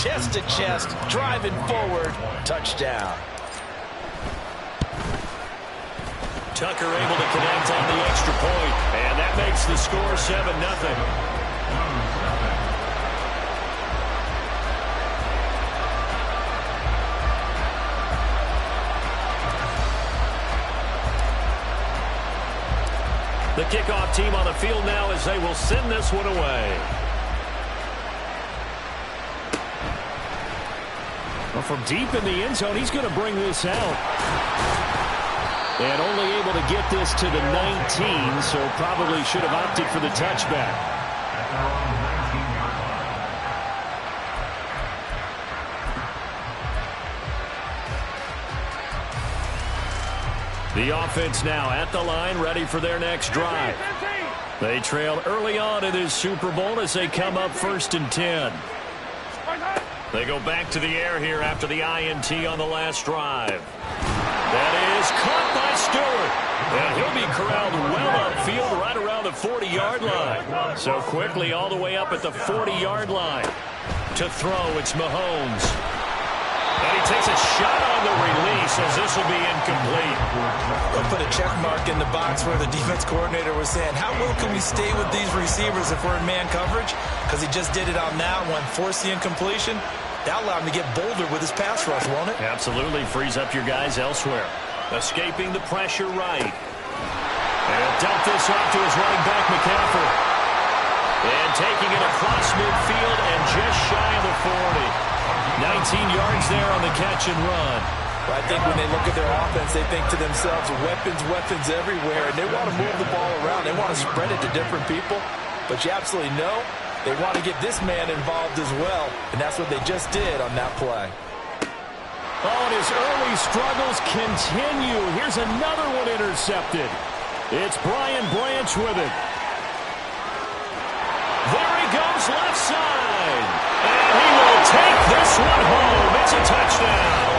chest to chest, driving forward, touchdown. Tucker able to connect on the extra point, and that makes the score 7-0. The kickoff team on the field now as they will send this one away. Well, from deep in the end zone, he's going to bring this out. And only able to get this to the 19, so probably should have opted for the touchback. The offense now at the line, ready for their next drive. They trailed early on in this Super Bowl as they come up 1st and 10. They go back to the air here after the INT on the last drive. That is caught by Stewart. And he'll be corralled well upfield right around the 40-yard line. So quickly all the way up at the 40-yard line. To throw, it's Mahomes. And he takes a shot on the release as this will be incomplete. They'll put a check mark in the box where the defense coordinator was saying, how well can we stay with these receivers if we're in man coverage? Because he just did it on that one, forced the incompletion. That'll allow him to get bolder with his pass rush, won't it? Absolutely. Frees up your guys elsewhere. Escaping the pressure right. And dump this off to his running back, McCaffrey. And taking it across midfield and just shy of the 40. 19 yards there on the catch and run. Well, I think when they look at their offense, they think to themselves, weapons, weapons everywhere, and they want to move the ball around. They want to spread it to different people, but you absolutely know they want to get this man involved as well, and that's what they just did on that play. Oh, and his early struggles continue. Here's another one intercepted. It's Brian Branch with it. There he goes, left side. And he will take this one home. It's a touchdown.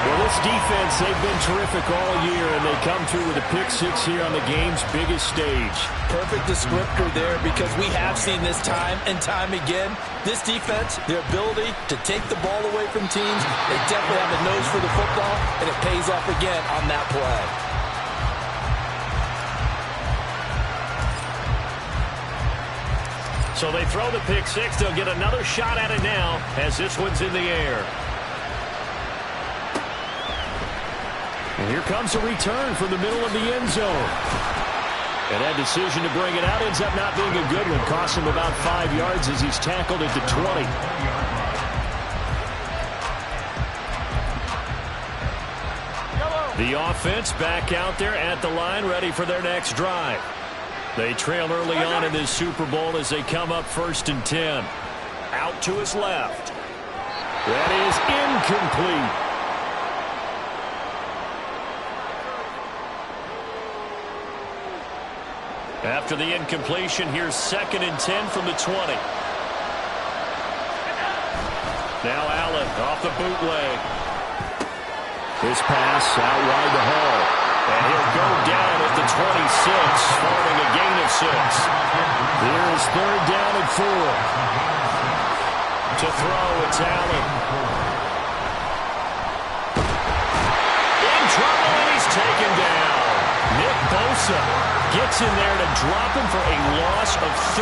Well, this defense, they've been terrific all year, and they come through with a pick six here on the game's biggest stage. Perfect descriptor there, because we have seen this time and time again. This defense, their ability to take the ball away from teams, they definitely have a nose for the football, and it pays off again on that play. So they throw the pick six. They'll get another shot at it now as this one's in the air. And here comes a return from the middle of the end zone. And that decision to bring it out ends up not being a good one. Costs him about 5 yards as he's tackled at the 20. The offense back out there at the line, ready for their next drive. They trail early on in this Super Bowl as they come up 1st and 10. Out to his left. That is incomplete. After the incompletion, here's 2nd and 10 from the 20. Now Allen off the bootleg. His pass out wide to Hall. And he'll go down at the 26, forming a gain of 6. Here's 3rd down and 4. To throw, it's Allen. In trouble, and he's taken down. Nick Bosa gets in there to drop him for a loss of 13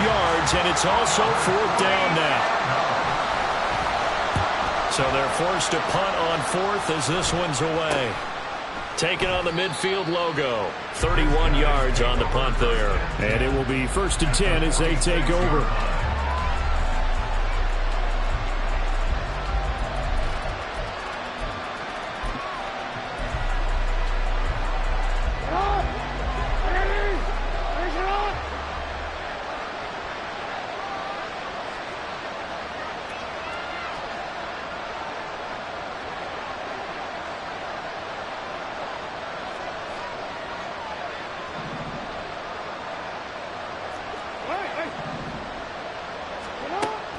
yards, and it's also 4th down now. So they're forced to punt on 4th as this one's away. Taking on the midfield logo. 31 yards on the punt there. And it will be 1st and 10 as they take over.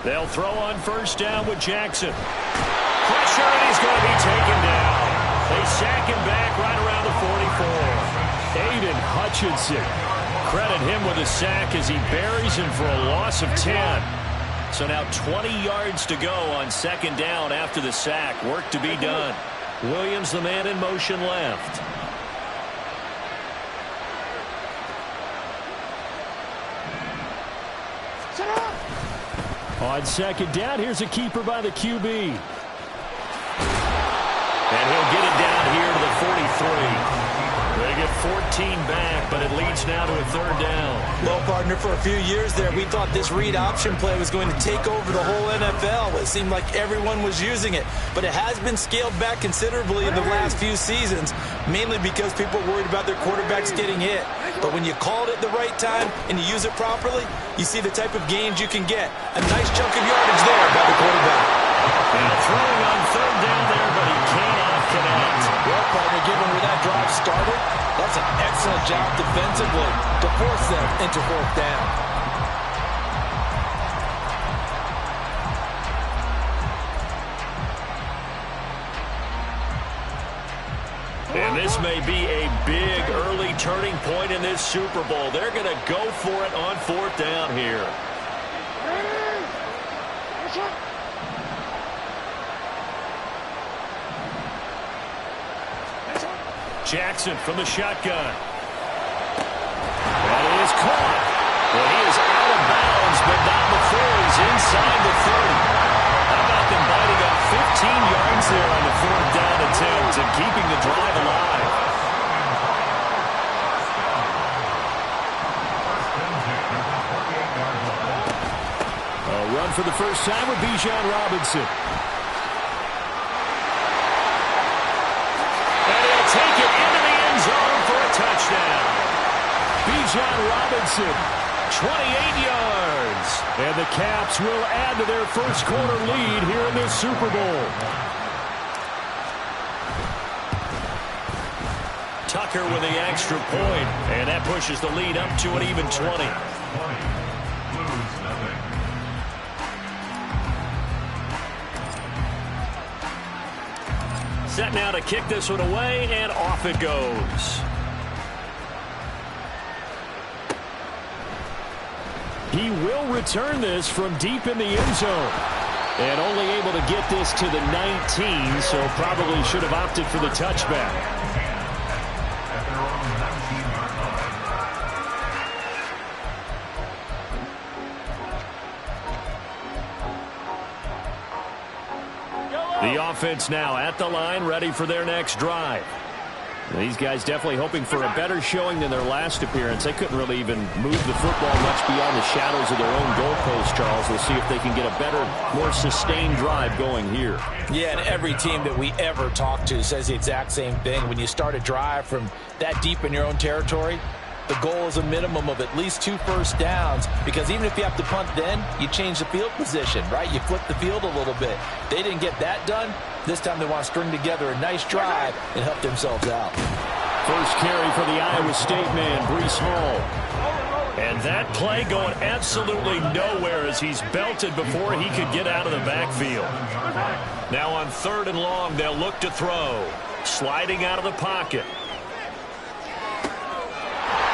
They'll throw on 1st down with Jackson. Pressure, and he's going to be taken down. They sack him back right around the 44. Aiden Hutchinson. Credit him with a sack as he buries him for a loss of 10. So now 20 yards to go on second down after the sack. Work to be done. Williams, the man in motion left. On second down, here's a keeper by the QB. And he'll get it down here to the 43. They get 14 back, but it leads now to a third down. Well, partner, for a few years there, we thought this read option play was going to take over the whole NFL. It seemed like everyone was using it, but it has been scaled back considerably in the last few seasons, mainly because people are worried about their quarterbacks getting hit. But when you call it at the right time and you use it properly, you see the type of gains you can get. A nice chunk of yardage there by the quarterback. And throwing on third down there, but he cannot connect. Well, partner, given where that drive started, that's an excellent job defensively to force them into fourth down. And this may be a big early turning point in this Super Bowl. They're going to go for it on fourth down here. Jackson from the shotgun. That is caught. Well, he is out of bounds, but not before he's inside the 30. How about them biting up 15 yards there on the fourth down attempt and keeping the drive alive? A run for the first time with Bijan Robinson. Take it into the end zone for a touchdown. Bijan Robinson, 28 yards. And the Caps will add to their first quarter lead here in this Super Bowl. Tucker with the extra point, and that pushes the lead up to an even 20. Set now to kick this one away, and off it goes. He will return this from deep in the end zone. And only able to get this to the 19, so probably should have opted for the touchback. The offense now at the line, ready for their next drive. These guys definitely hoping for a better showing than their last appearance. They couldn't really even move the football much beyond the shadows of their own goalpost, Charles. We'll see if they can get a better, more sustained drive going here. Yeah, and every team that we ever talk to says the exact same thing. When you start a drive from that deep in your own territory, the goal is a minimum of at least 2 first downs, because even if you have to punt then, you change the field position, right? You flip the field a little bit. They didn't get that done. This time they want to string together a nice drive and help themselves out. First carry for the Iowa State man, Breece Hall. And that play going absolutely nowhere as he's belted before he could get out of the backfield. Now on 3rd and long, they'll look to throw. Sliding out of the pocket.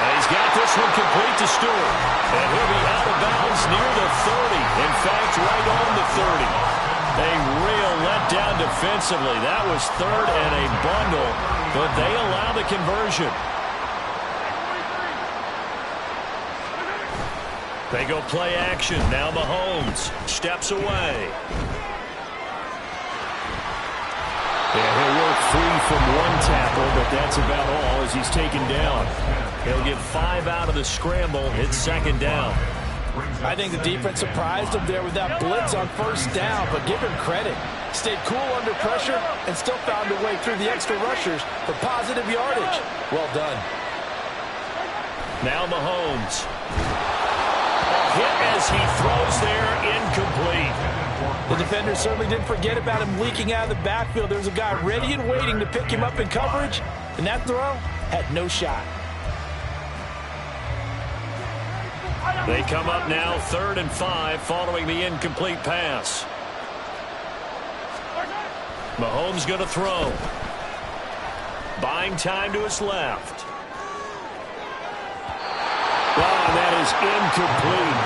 He's got this one complete to Stewart. And he'll be out of bounds near the 30. In fact, right on the 30. A real letdown defensively. That was 3rd and a bundle, but they allow the conversion. They go play action. Now Mahomes steps away. Yeah, he'll work free from one tackle, but that's about all as he's taken down. He'll get 5 out of the scramble. It's 2nd down. I think the defense surprised him there with that blitz on 1st down, but give him credit. Stayed cool under pressure and still found a way through the extra rushers for positive yardage. Well done. Now Mahomes. Hit as he throws there, incomplete. The defender certainly didn't forget about him leaking out of the backfield. There was a guy ready and waiting to pick him up in coverage, and that throw had no shot. They come up now 3rd and 5 following the incomplete pass. Mahomes going to throw. Buying time to his left. Oh, and that is incomplete.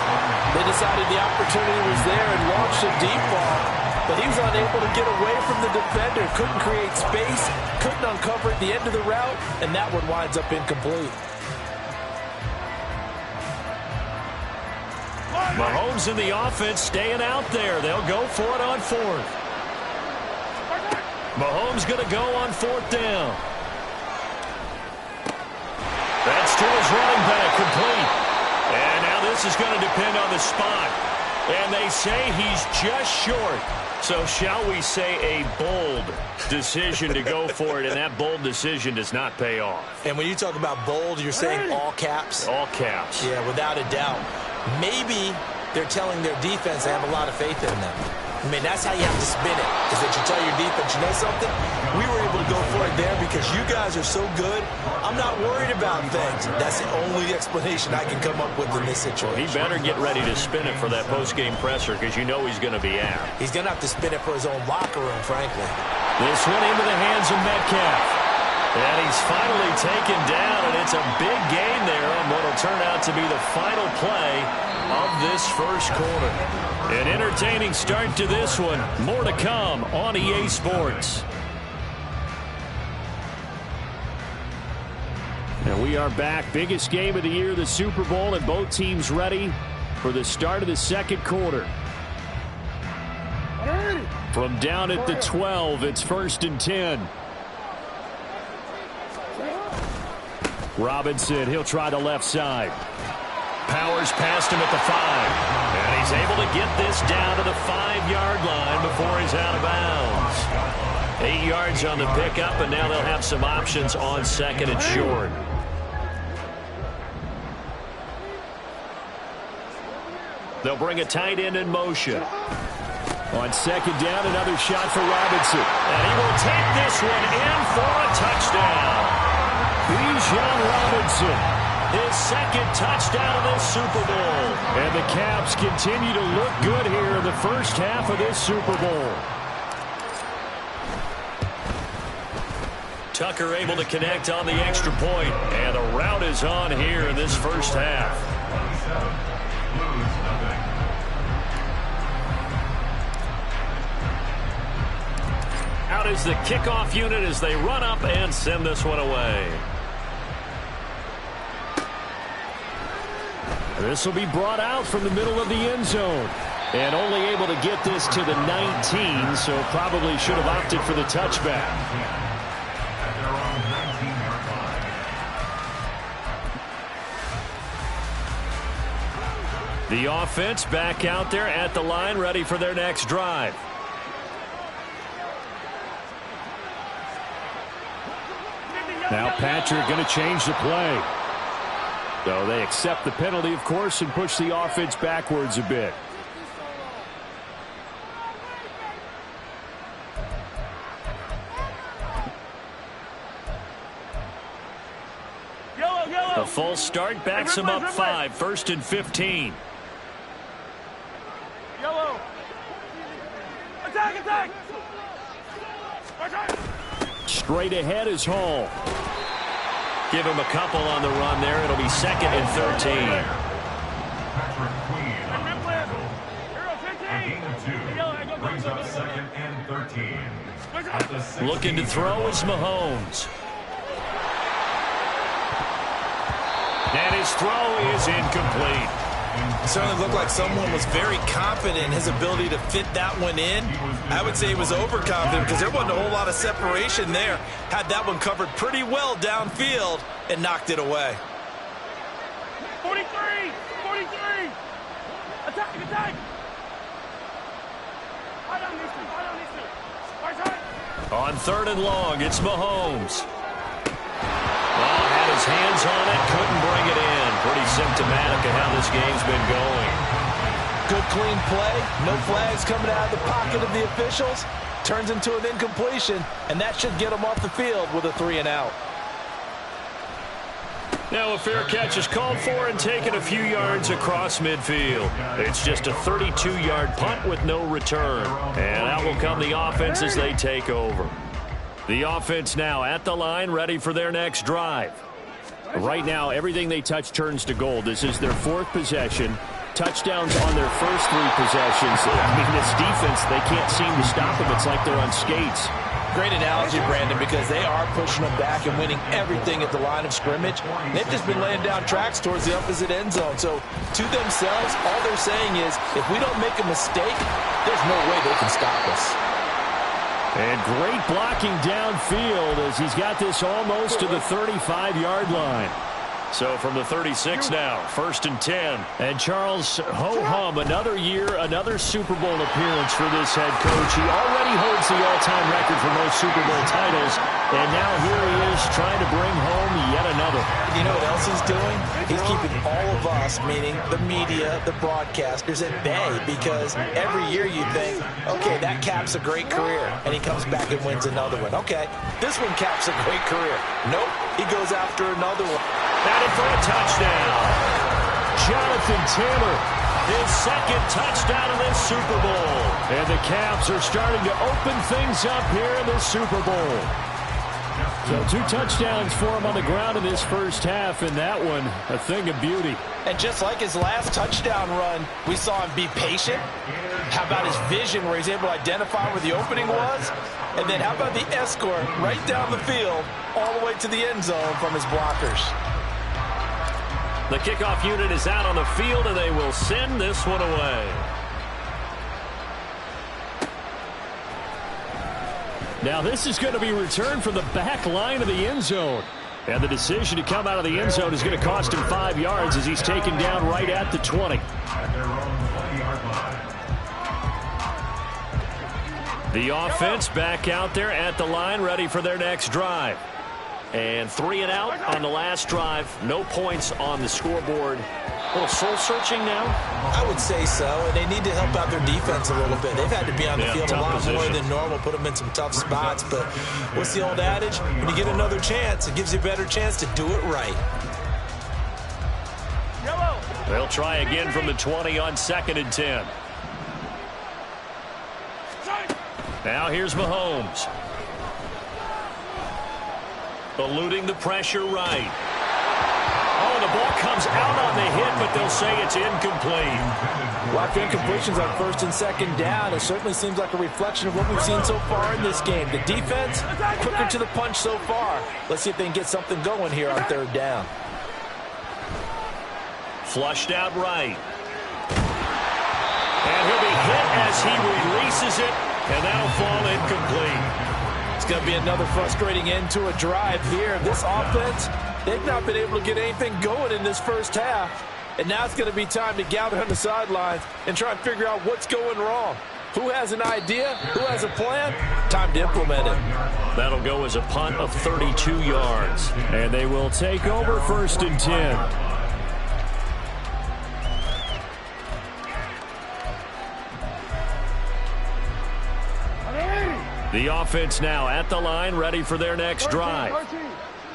They decided the opportunity was there and launched a deep ball, but he was unable to get away from the defender. Couldn't create space, couldn't uncover at the end of the route, and that one winds up incomplete. Mahomes and the offense staying out there. They'll go for it on fourth. Mahomes going to go on fourth down. That's to his running back, complete. And now this is going to depend on the spot. And they say he's just short. So shall we say a bold decision to go for it, and that bold decision does not pay off. And when you talk about bold, you're saying all caps? All caps. Yeah, without a doubt. Maybe they're telling their defense they have a lot of faith in them. I mean, that's how you have to spin it, is that you tell your defense, you know something? We were able to go for it there because you guys are so good. I'm not worried about things. That's the only explanation I can come up with in this situation. He better get ready to spin it for that post-game presser because you know he's going to be out. He's going to have to spin it for his own locker room, frankly. This one into the hands of Metcalf. And he's finally taken down, and it's a big gain there on what will turn out to be the final play of this first quarter. An entertaining start to this one. More to come on EA Sports. And we are back. Biggest game of the year, the Super Bowl, and both teams ready for the start of the second quarter. From down at the 12, it's 1st and 10. Robinson, he'll try the left side. Powers past him at the 5. And he's able to get this down to the 5-yard line before he's out of bounds. 8 yards on the pickup, and now they'll have some options on second and short. They'll bring a tight end in motion. On second down, another shot for Robinson. And he will take this one in for a touchdown. Bijan Robinson, his second touchdown of this Super Bowl. And the Caps continue to look good here in the first half of this Super Bowl. Tucker able to connect on the extra point, and the route is on here in this first half. Out is the kickoff unit as they run up and send this one away. This will be brought out from the middle of the end zone. And only able to get this to the 19, so probably should have opted for the touchback. The offense back out there at the line, ready for their next drive. Now Patrick going to change the play. So they accept the penalty, of course, and push the offense backwards a bit. A full start backs him up 5, 1st and 15. Yellow. Attack, attack. Straight ahead is Hall. Give him a couple on the run there. It'll be 2nd and 13. Brings up 2nd and 13. Looking to throw is Mahomes. And his throw is incomplete. It certainly looked like someone was very confident in his ability to fit that one in. I would say he was overconfident because there wasn't a whole lot of separation there. Had that one covered pretty well downfield and knocked it away. 43! 43! Attack, attack! On 3rd and long, it's Mahomes. Well, had his hands on it, couldn't bring it in. Pretty symptomatic of how this game's been going. Good clean play, no flags coming out of the pocket of the officials. Turns into an incompletion, and that should get him off the field with a 3 and out. Now a fair catch is called for and taken a few yards across midfield. It's just a 32-yard punt with no return. And out will come the offense as they take over. The offense now at the line, ready for their next drive. Right now, everything they touch turns to gold. This is their 4th possession. Touchdowns on their first 3 possessions. I mean, this defense, they can't seem to stop them. It's like they're on skates. Great analogy, Brandon, because they are pushing them back and winning everything at the line of scrimmage. They've just been laying down tracks towards the opposite end zone. So, to themselves, all they're saying is, if we don't make a mistake, there's no way they can stop us. And great blocking downfield as he's got this almost to the 35-yard line. So from the 36 now, 1st and 10. And Charles, ho-hum, another year, another Super Bowl appearance for this head coach. He already holds the all-time record for most Super Bowl titles. And now here he is trying to bring home yet another. You know what else he's doing? He's keeping all of us, meaning the media, the broadcasters, at bay. Because every year you think, okay, that caps a great career. And he comes back and wins another one. Okay, this one caps a great career. Nope, he goes after another one. Batted for a touchdown. Jonathan Taylor, his 2nd touchdown in this Super Bowl. And the Caps are starting to open things up here in this Super Bowl. So 2 touchdowns for him on the ground in this first half, and that one a thing of beauty. And just like his last touchdown run, we saw him be patient. How about his vision where he's able to identify where the opening was? And then how about the escort right down the field all the way to the end zone from his blockers? The kickoff unit is out on the field, and they will send this one away. Now this is going to be returned from the back line of the end zone. And the decision to come out of the end zone is going to cost him 5 yards as he's taken down right at the 20. The offense back out there at the line, ready for their next drive. And 3 and out on the last drive. No points on the scoreboard. A little soul-searching now? I would say so, and they need to help out their defense a little bit. They've had to be on the field a lot more than normal, put them in some tough spots. But what's the old adage? When you get another chance, it gives you a better chance to do it right. They'll try again from the 20 on 2nd and 10. Now here's Mahomes. Eluding the pressure right. Oh, the ball comes out on the hit, but they'll say it's incomplete. Lack of incompletions on 1st and 2nd down. It certainly seems like a reflection of what we've seen so far in this game. The defense, quicker to the punch so far. Let's see if they can get something going here on 3rd down. Flushed out right. And he'll be hit as he releases it, and that'll fall incomplete. It's going to be another frustrating end to a drive here. This offense, they've not been able to get anything going in this first half. And now it's going to be time to gather on the sidelines and try and figure out what's going wrong. Who has an idea? Who has a plan? Time to implement it. That'll go as a punt of 32 yards. And they will take over 1st and 10. The offense now at the line, ready for their next drive.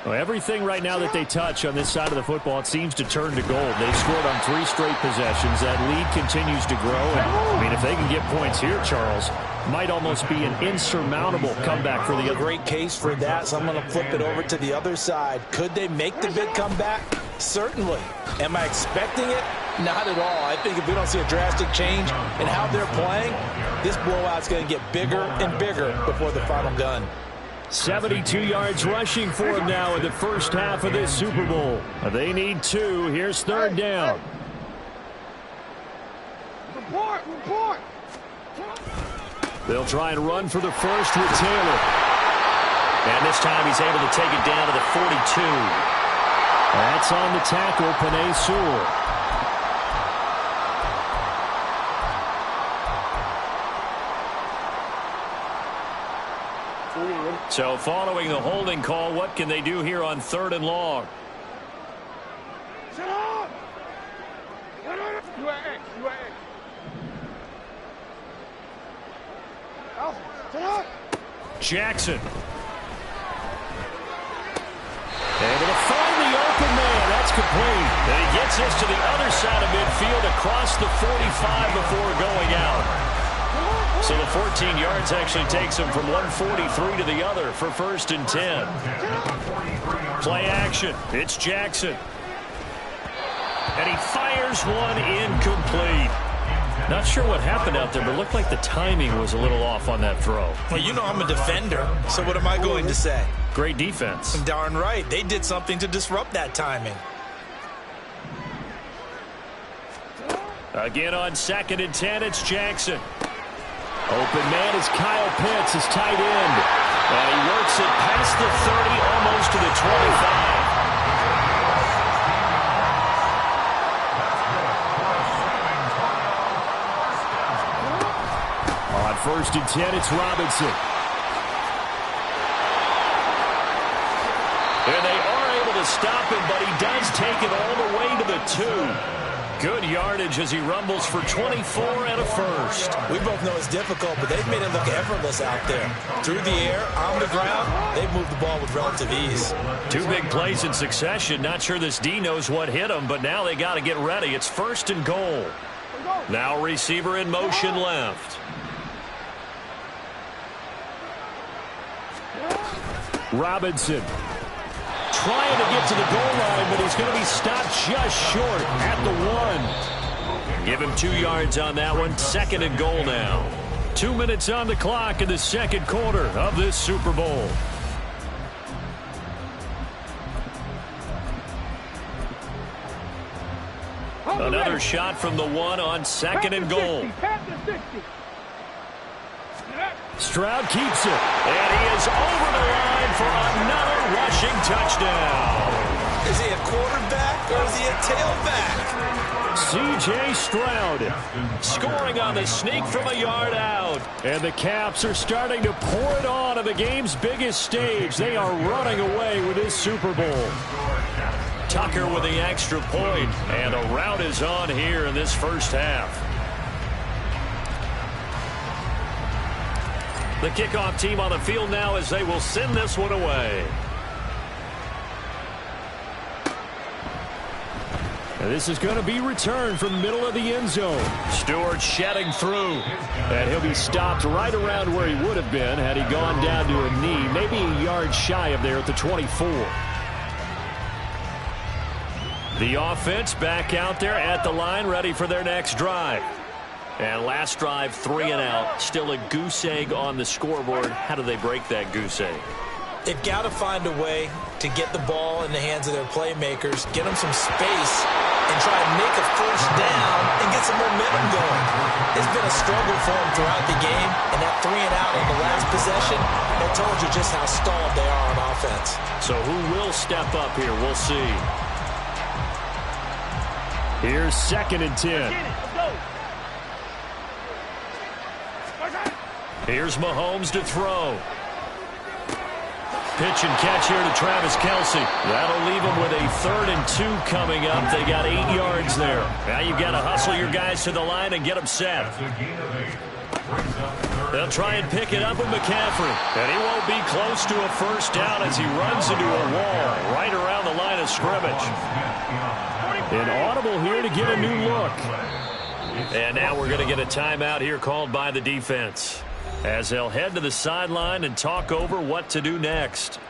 Well, everything right now that they touch on this side of the football, it seems to turn to gold. They've scored on 3 straight possessions. That lead continues to grow. And, I mean, if they can get points here, Charles, might almost be an insurmountable comeback for the other. Great case for that, so I'm going to flip it over to the other side. Could they make the big comeback? Certainly. Am I expecting it? Not at all. I think if we don't see a drastic change in how they're playing, this blowout's going to get bigger and bigger before the final gun. 72 yards rushing for him now in the first half of this Super Bowl. They need 2. Here's 3rd down. Report. They'll try and run for the first with Taylor. And this time he's able to take it down to the 42. That's on the tackle, Penei Sewell. So following the holding call, what can they do here on 3rd and long? Sit up! UAA. Alpha, sit up! Jackson. Able to find the open man. That's complete. And he gets this to the other side of midfield across the 45 before going out. So the 14 yards actually takes him from 143 to the other for 1st and 10. Play action. It's Jackson. And he fires one incomplete. Not sure what happened out there, but it looked like the timing was a little off on that throw. Well, you know I'm a defender, so what am I going to say? Great defense. Darn right. They did something to disrupt that timing. Again on 2nd and 10, it's Jackson. Open man is Kyle Pitts, his tight end. And he works it past the 30, almost to the 25. On 1st and 10, it's Robinson. And they are able to stop him, but he does take it all the way to the 2. Good yardage as he rumbles for 24 and a first. We both know it's difficult, but they've made it look effortless out there. Through the air, on the ground, they've moved the ball with relative ease. 2 big plays in succession. Not sure this D knows what hit him, but now they got to get ready. It's 1st and goal. Now receiver in motion left. Robinson trying to get to the goal line, but he's going to be stopped just short at the 1. Give him 2 yards on that one. 2nd and goal now. 2 minutes on the clock in the 2nd quarter of this Super Bowl. Another shot from the 1 on 2nd and goal. Stroud keeps it, and he is over the line for another rushing touchdown. Is he a quarterback or is he a tailback? C.J. Stroud scoring on the sneak from a yard out. And the Caps are starting to pour it on the game's biggest stage. They are running away with this Super Bowl. Tucker with the extra point, and a rout is on here in this first half. The kickoff team on the field now as they will send this one away. And this is going to be returned from the middle of the end zone. Stewart shedding through. And he'll be stopped right around where he would have been had he gone down to a knee. Maybe a yard shy of there at the 24. The offense back out there at the line, ready for their next drive. And last drive, 3 and out. Still a goose egg on the scoreboard. How do they break that goose egg? They've got to find a way to get the ball in the hands of their playmakers, get them some space, and try to make a first down and get some momentum going. It's been a struggle for them throughout the game, and that 3 and out on the last possession, that told you just how stalled they are on offense. So who will step up here? We'll see. Here's 2nd and 10. Here's Mahomes to throw. Pitch and catch here to Travis Kelce. That'll leave them with a 3rd and 2 coming up. They got 8 yards there. Now you've got to hustle your guys to the line and get them set. They'll try and pick it up with McCaffrey. And he won't be close to a first down as he runs into a wall right around the line of scrimmage. An audible here to get a new look. And now we're going to get a timeout here called by the defense, as they'll head to the sideline and talk over what to do next.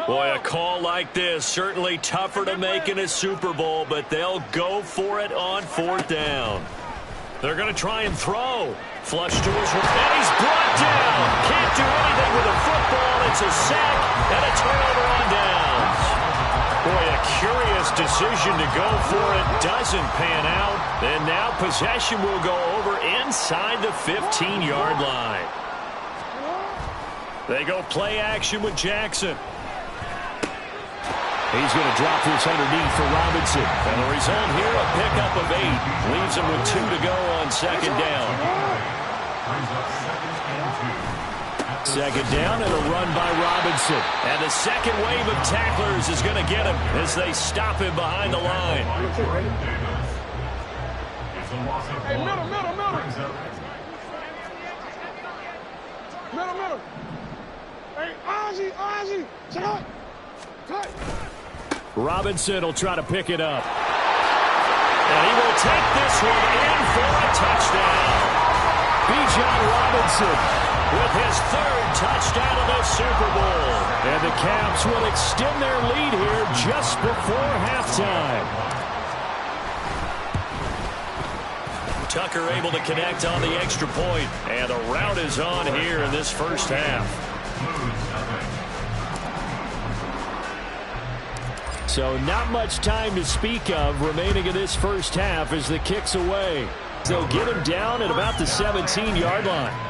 Boy, a call like this, certainly tougher to make in a Super Bowl, but they'll go for it on 4th down. They're going to try and throw. Flush to his right, and he's brought down. Can't do anything with a football. It's a sack and a turnover on downs. Boy, a curious decision to go for it. Doesn't pan out. And now possession will go over inside the 15-yard line. They go play action with Jackson. He's going to drop this underneath for Robinson. And the result here, a pickup of 8. Leaves him with 2 to go on 2nd down. 2nd down and a run by Robinson. And the second wave of tacklers is going to get him as they stop him behind the line. Hey, middle. Middle. Hey, Ozzie, cut. Robinson will try to pick it up. And he will take this one in for a touchdown. Bijan Robinson with his third touchdown of the Super Bowl. And the Caps will extend their lead here just before halftime. Tucker able to connect on the extra point. And the rout is on here in this first half. So not much time to speak of remaining in this first half as the kick's away. They'll get him down at about the 17-yard line.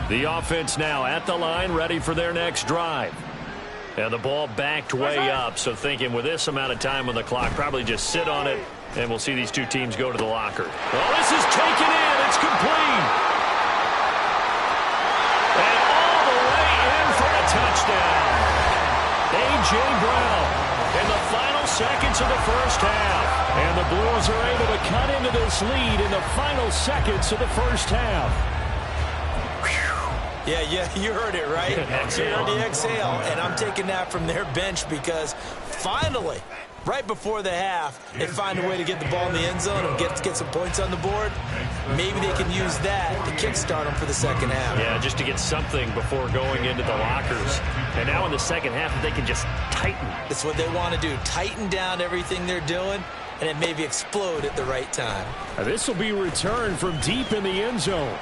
The offense now at the line, ready for their next drive. And the ball backed way up, so thinking with this amount of time on the clock, probably just sit on it, and we'll see these two teams go to the locker. Well, this is taken in. It's complete. And all the way in for a touchdown. A.J. Brown in the final seconds of the first half. And the Blues are able to cut into this lead in the final seconds of the first half. Yeah, you heard it, right? You heard the exhale, and I'm taking that from their bench because finally, right before the half, they find a way to get the ball in the end zone and get some points on the board. Maybe they can use that to kickstart them for the second half. Yeah, just to get something before going into the lockers. And now in the second half, they can just tighten. That's what they want to do, tighten down everything they're doing, and then maybe explode at the right time. Now, this will be returned from deep in the end zone.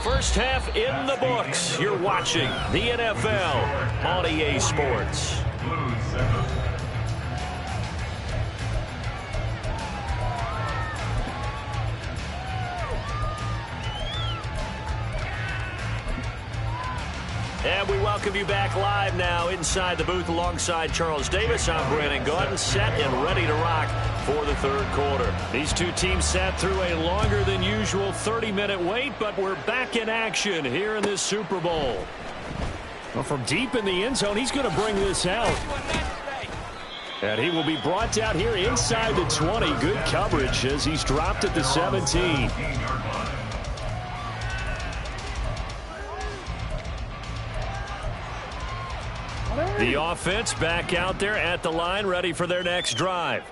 First half in the books. You're watching the NFL on EA Sports. And we welcome you back live now inside the booth alongside Charles Davis. I'm Brandon Gaudin, set and ready to rock for the third quarter. These two teams sat through a longer than usual 30-minute wait, but we're back in action here in this Super Bowl. Well, from deep in the end zone, he's going to bring this out. And he will be brought down here inside the 20. Good coverage as he's dropped at the 17. The offense back out there at the line, ready for their next drive.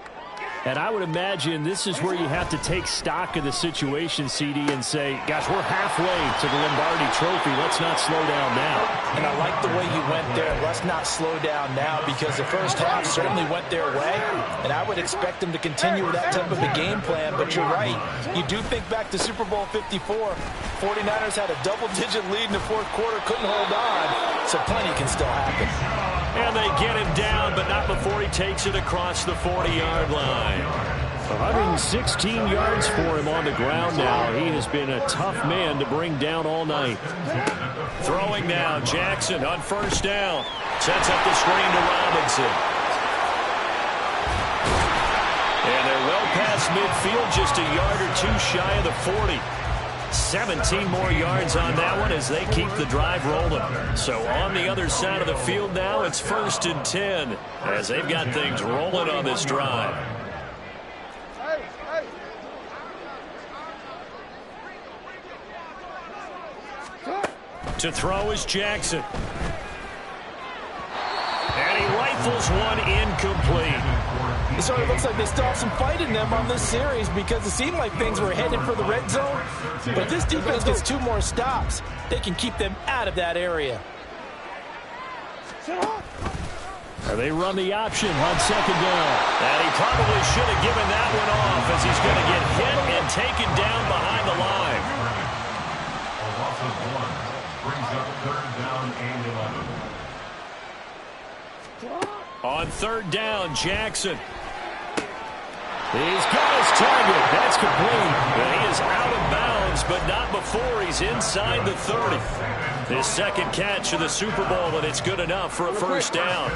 And I would imagine this is where you have to take stock of the situation, CD, and say, gosh, we're halfway to the Lombardi Trophy. Let's not slow down now. And I like the way you went there. Let's not slow down now because the first half certainly went their way. And I would expect them to continue with that type of a game plan. But you're right. You do think back to Super Bowl 54. 49ers had a double-digit lead in the fourth quarter, couldn't hold on. So plenty can still happen. And they get him down, but not before he takes it across the 40-yard line. 116 yards for him on the ground now. He has been a tough man to bring down all night. Throwing now, Jackson on first down. Sets up the screen to Robinson. And they're well past midfield, just a yard or two shy of the 40. 17 more yards on that one as they keep the drive rolling. So on the other side of the field now, it's 1st and 10 as they've got things rolling on this drive. To throw is Jackson. And he rifles one incomplete. It sort of looks like they still have some fight in them on this series because it seemed like things were headed for the red zone. But if this defense gets 2 more stops, they can keep them out of that area. They run the option on second down. And he probably should have given that one off as he's going to get hit and taken down behind the line. A loss of 1 brings up 3rd down and 11. On 3rd down, Jackson. He's got his target. That's complete. And he is out of bounds, but not before he's inside the 30. His second catch of the Super Bowl, and it's good enough for a first down.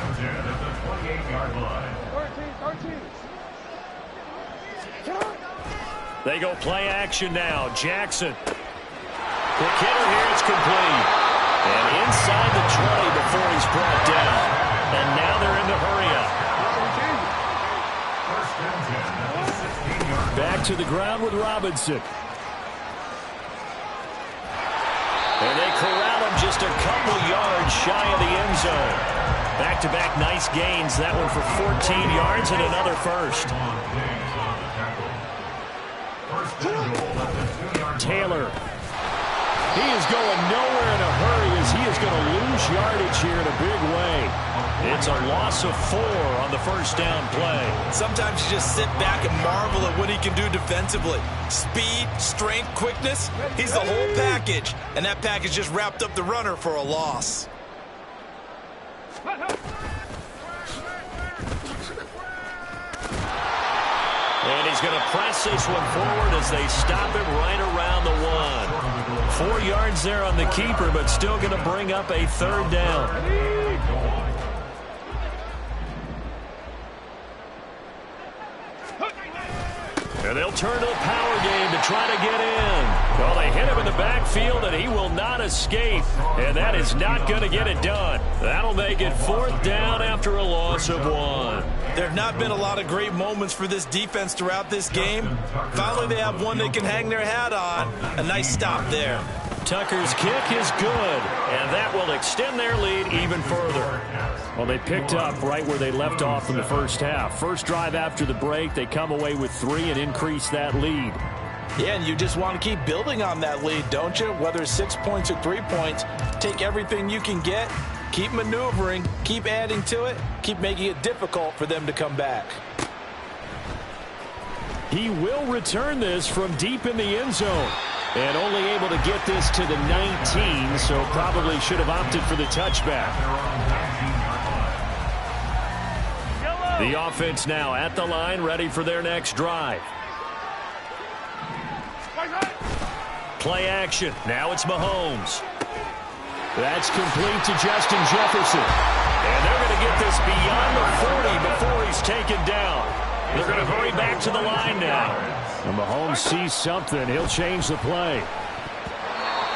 They go play action now. Jackson. Quick hitter here. It's complete. And inside the 20 before he's brought down. And now they're in the hurry-up. Back to the ground with Robinson. And they corral him just a couple yards shy of the end zone. Back-to-back nice gains. That one for 14 yards and another first. Taylor. He is going nowhere in a hurry as he is going to lose yardage here in a big way. It's a loss of 4 on the first down play. Sometimes you just sit back and marvel at what he can do defensively. Speed, strength, quickness. He's the whole package. And that package just wrapped up the runner for a loss. And he's going to press this one forward as they stop it right around the 1. 4 yards there on the keeper, but still going to bring up a third down. And they'll turn to the power game to try to get in. Well, they hit him in the backfield, and he will not escape. And that is not going to get it done. That'll make it 4th down after a loss of 1. There have not been a lot of great moments for this defense throughout this game. Finally, they have one they can hang their hat on. A nice stop there. Tucker's kick is good, and that will extend their lead even further. Well, they picked up right where they left off in the first half. First drive after the break, they come away with 3 and increase that lead. Yeah, and you just want to keep building on that lead, don't you? Whether it's 6 points or 3 points, take everything you can get, keep maneuvering, keep adding to it, keep making it difficult for them to come back. He will return this from deep in the end zone. And only able to get this to the 19, so probably should have opted for the touchback. The offense now at the line, ready for their next drive. Play action. Now it's Mahomes. That's complete to Justin Jefferson. And they're going to get this beyond the 40 before he's taken down. They're going to hurry back to the line now. And Mahomes sees something. He'll change the play.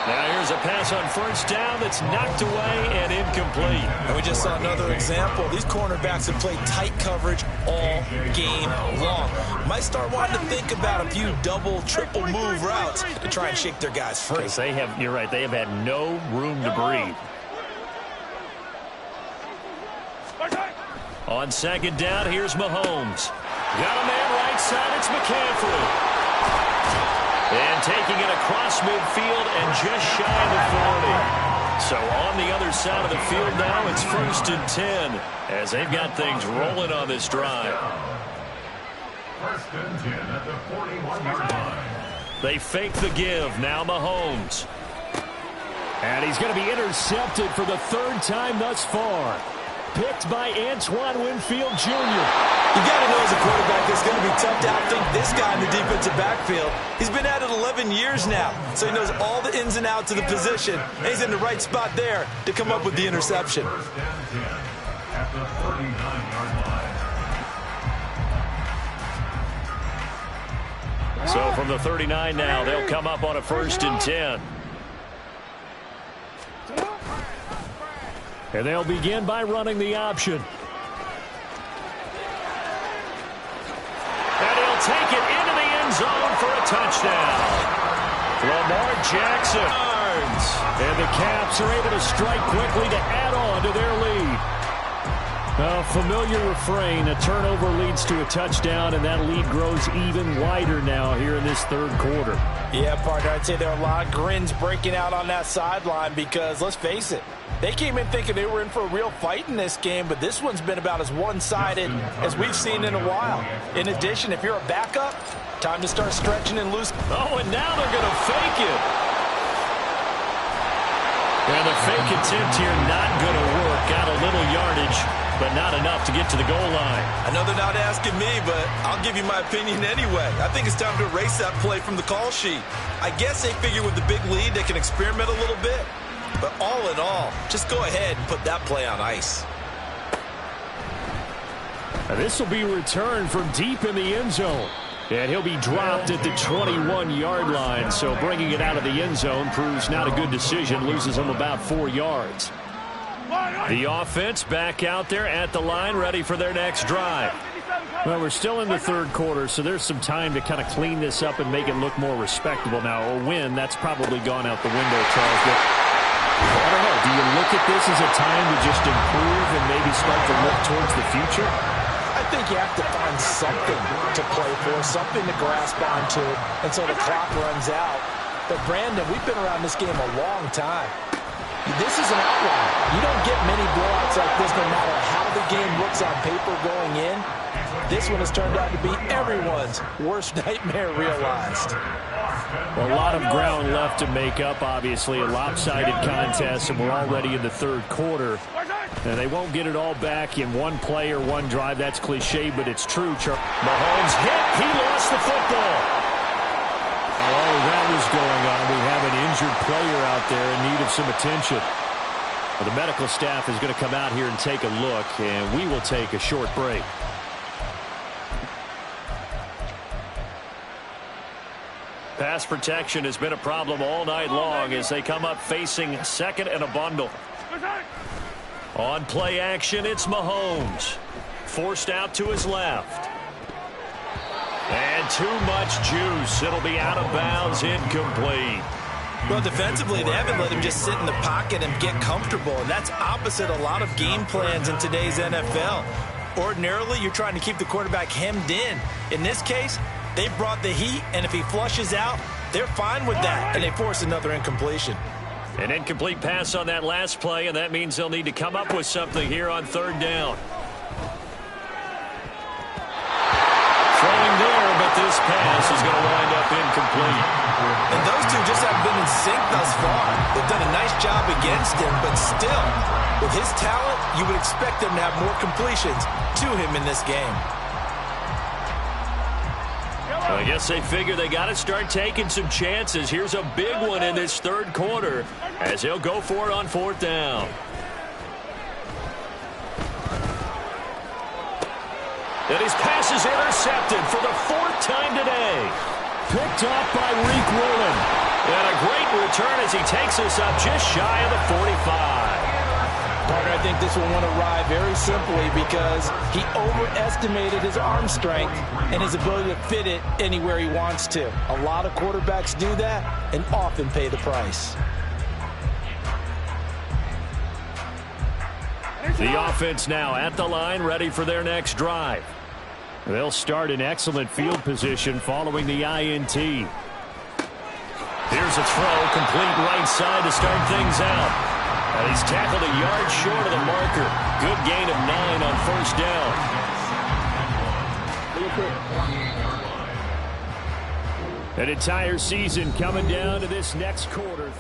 Now here's a pass on first down that's knocked away and incomplete. And we just saw another example. These cornerbacks have played tight coverage all game long. Might start wanting to think about a few double, triple move routes to try and shake their guys free. Because they have, you're right, they have had no room to breathe. On second down, here's Mahomes. Got a man right side, it's McCaffrey. And taking it across midfield and just shy of the 40. So on the other side of the field now, it's 1st and 10 as they've got things rolling on this drive. 1st and 10 at the 41-yard line. They fake the give, now Mahomes. And he's going to be intercepted for the 3rd time thus far. Picked by Antoine Winfield Jr. You got to know as a quarterback it's going to be tough to outthink this guy in the defensive backfield. He's been at it 11 years now, so he knows all the ins and outs of the position. And he's in the right spot there to come up with the interception. 1st and 10 at the 39-yard line. So from the 39 now, they'll come up on a 1st and 10. And they'll begin by running the option. And he'll take it into the end zone for a touchdown. Lamar Jackson. And the Caps are able to strike quickly to add on to their lead. A familiar refrain, a turnover leads to a touchdown, and that lead grows even wider now here in this 3rd quarter. Yeah, partner, I'd say there are a lot of grins breaking out on that sideline because, let's face it, they came in thinking they were in for a real fight in this game, but this one's been about as one-sided as we've seen in a while. In addition, if you're a backup, time to start stretching and loose. Oh, and now they're going to fake it. And the fake attempt here not going to work. Got a little yardage, but not enough to get to the goal line. I know they're not asking me, but I'll give you my opinion anyway. I think it's time to erase that play from the call sheet. I guess they figure with the big lead they can experiment a little bit. But all in all, just go ahead and put that play on ice. And this will be returned from deep in the end zone. And he'll be dropped at the 21-yard line. So bringing it out of the end zone proves not a good decision. Loses him about 4 yards. The offense back out there at the line, ready for their next drive. Well, we're still in the third quarter, so there's some time to kind of clean this up and make it look more respectable. Now, a win, that's probably gone out the window, Charles. But I don't know. Do you look at this as a time to just improve and maybe start to look towards the future? I think you have to find something to play for, something to grasp onto until the clock runs out. But, Brandon, we've been around this game a long time. This is an outlier. You don't get many blowouts like this no matter how the game looks on paper going in. This one has turned out to be everyone's worst nightmare realized. Well, a lot of ground left to make up, obviously. A lopsided contest, and we're already in the third quarter. And they won't get it all back in one play or one drive. That's cliche, but it's true. Mahomes hit. He lost the football. While that was going on, we have an injured player out there in need of some attention. Well, the medical staff is going to come out here and take a look, and we will take a short break. Pass protection has been a problem all night long as they come up facing second and a bundle. On play action, it's Mahomes. Forced out to his left. And too much juice. It'll be out of bounds, incomplete. Well, defensively, they haven't let him just sit in the pocket and get comfortable, and that's opposite a lot of game plans in today's NFL. Ordinarily, you're trying to keep the quarterback hemmed in. In this case, they brought the heat, and if he flushes out, they're fine with that, and they force another incompletion. An incomplete pass on that last play, and that means they'll need to come up with something here on third down. Throwing there, but this pass is going to wind up incomplete. And those two just haven't been in sync thus far. They've done a nice job against him, but still, with his talent, you would expect them to have more completions to him in this game. Well, I guess they figure they got to start taking some chances. Here's a big one in this third quarter as he'll go for it on fourth down. And his pass is intercepted for the fourth time today. Picked up by Reek Woolen. And a great return as he takes us up just shy of the 45. Parker, I think this will want to ride very simply because he overestimated his arm strength and his ability to fit it anywhere he wants to. A lot of quarterbacks do that and often pay the price. The offense now at the line, ready for their next drive. They'll start in excellent field position following the INT. Here's a throw, complete right side to start things out. And he's tackled a yard short of the marker. Good gain of 9 on first down. An entire season coming down to this next quarter.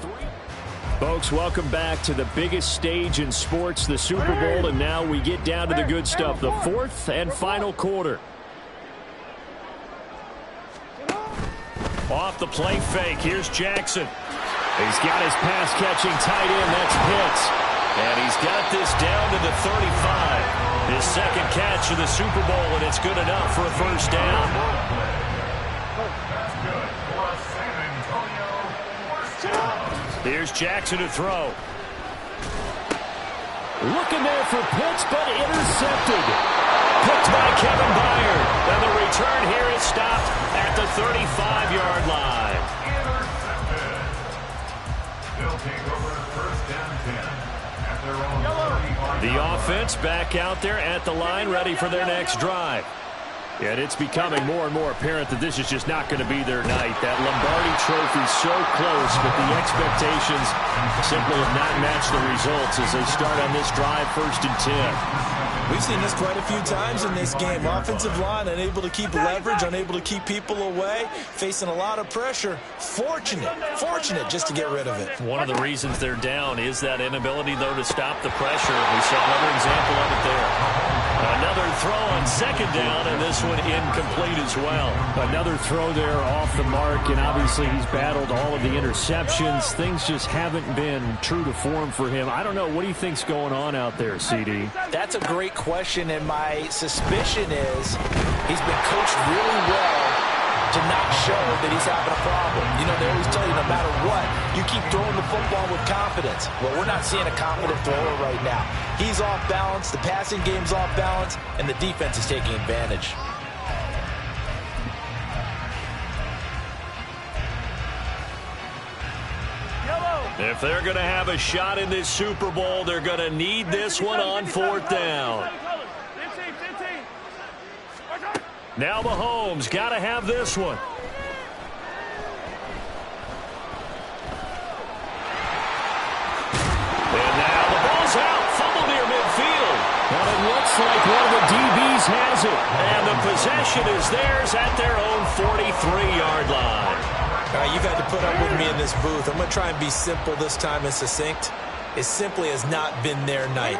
Folks, welcome back to the biggest stage in sports, the Super Bowl, and now we get down to the good stuff, the fourth and final quarter. Off the play fake, here's Jackson. He's got his pass-catching tight end, that's Pitts. And he's got this down to the 35. His second catch of the Super Bowl, and it's good enough for a first down. Here's Jackson to throw. Looking there for Pitts, but intercepted. Picked by Kevin Byard. And the return here is stopped at the 35-yard line. They'll take over first and 10 at their own 30-yard line. The offense back out there at the line, ready for their next drive. And it's becoming more and more apparent that this is just not going to be their night. That Lombardi Trophy so close, but the expectations simply have not matched the results as they start on this drive, first and 10. We've seen this quite a few times in this game. Offensive line unable to keep leverage, unable to keep people away, facing a lot of pressure. Fortunate just to get rid of it. One of the reasons they're down is that inability, though, to stop the pressure. We saw another example of it there. Another throw on second down, and this one incomplete as well. Another throw there off the mark, and obviously he's battled all of the interceptions. Things just haven't been true to form for him. I don't know. What do you think's going on out there, CD? That's a great question, and my suspicion is he's been coached really well to not show that he's having a problem. You know, they always tell you no matter what, you keep throwing the football with confidence. Well, we're not seeing a confident thrower right now. He's off balance, the passing game's off balance, and the defense is taking advantage. If they're going to have a shot in this Super Bowl, they're going to need this one on 4th down. Now Mahomes got to have this one. And now the ball's out. Fumble near midfield. But it looks like one of the DBs has it. And the possession is theirs at their own 43-yard line. All right, you've had to put up with me in this booth. I'm going to try and be simple this time and succinct. It simply has not been their night.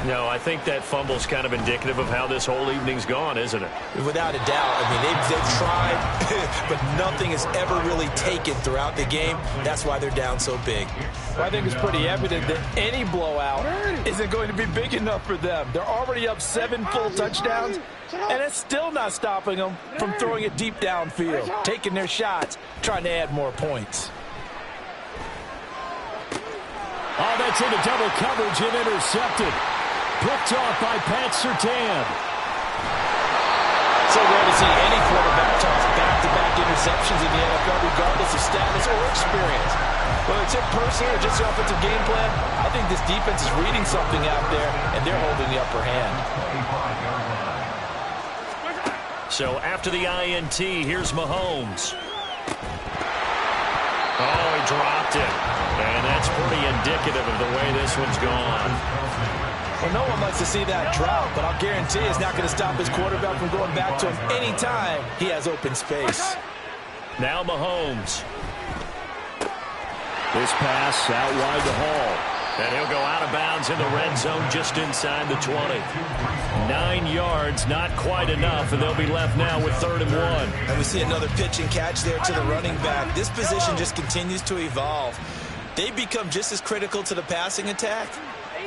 No, I think that fumble's kind of indicative of how this whole evening's gone, isn't it? Without a doubt. I mean, they've tried, but nothing is ever really taken throughout the game. That's why they're down so big. Well, I think it's pretty evident that any blowout isn't going to be big enough for them. They're already up 7 full touchdowns, and it's still not stopping them from throwing it deep downfield, taking their shots, trying to add more points. Oh, that's into double coverage and intercepted. Picked off by Pat Surtain. So rare to see any quarterback toss back-to-back interceptions in the NFL, regardless of status or experience. Whether it's personal or just the offensive game plan, I think this defense is reading something out there, and they're holding the upper hand. So after the INT, here's Mahomes. Oh, he dropped it. And that's pretty indicative of the way this one's gone. Well, no one likes to see that drop, but I'll guarantee it's not going to stop his quarterback from going back to him anytime he has open space. Now Mahomes. This pass out wide to Hall. And he'll go out of bounds in the red zone just inside the 20. 9 yards, not quite enough, and they'll be left now with 3rd and 1. And we see another pitch and catch there to the running back. This position just continues to evolve. They become just as critical to the passing attack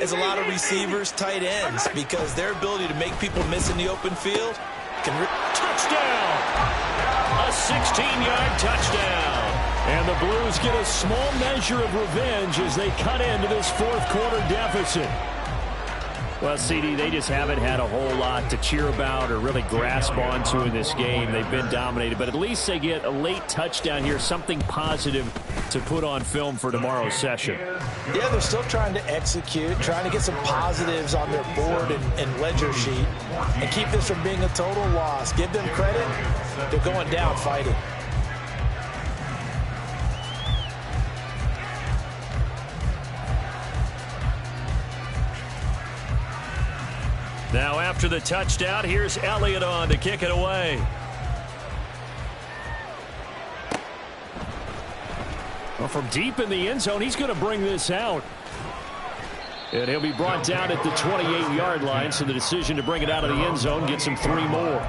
as a lot of receivers, tight ends, because their ability to make people miss in the open field can... Touchdown! A 16-yard touchdown. And the Blues get a small measure of revenge as they cut into this 4th quarter deficit. Well, CD, they just haven't had a whole lot to cheer about or really grasp onto in this game. They've been dominated, but at least they get a late touchdown here, something positive to put on film for tomorrow's session. Yeah, they're still trying to execute, trying to get some positives on their board and ledger sheet and keep this from being a total loss. Give them credit. They're going down fighting. Now after the touchdown, here's Elliott on to kick it away. Well, from deep in the end zone, he's going to bring this out. And he'll be brought down at the 28-yard line, so the decision to bring it out of the end zone gets him 3 more.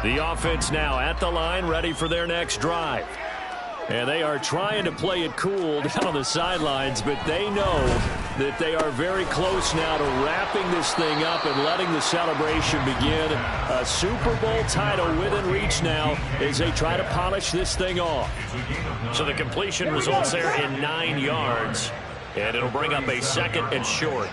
The offense now at the line, ready for their next drive. And they are trying to play it cool down on the sidelines, but they know that they are very close now to wrapping this thing up and letting the celebration begin. A Super Bowl title within reach now as they try to polish this thing off. So the completion results there in 9 yards, and it'll bring up a 2nd and short.